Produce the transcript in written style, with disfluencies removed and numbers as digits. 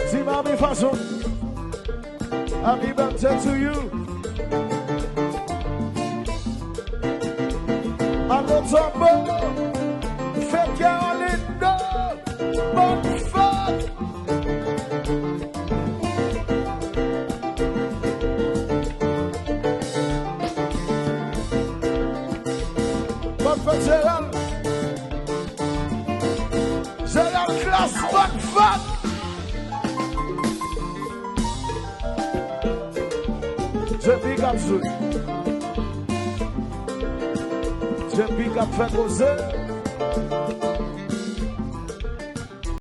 See Mommy Faso. Happy birthday to you. Allô Tombo. Fête Caroline. Bonne fête. Bonne fête Gérald. Gérald classe. Bonne fête. Je big up Zou. Je big up fait causer.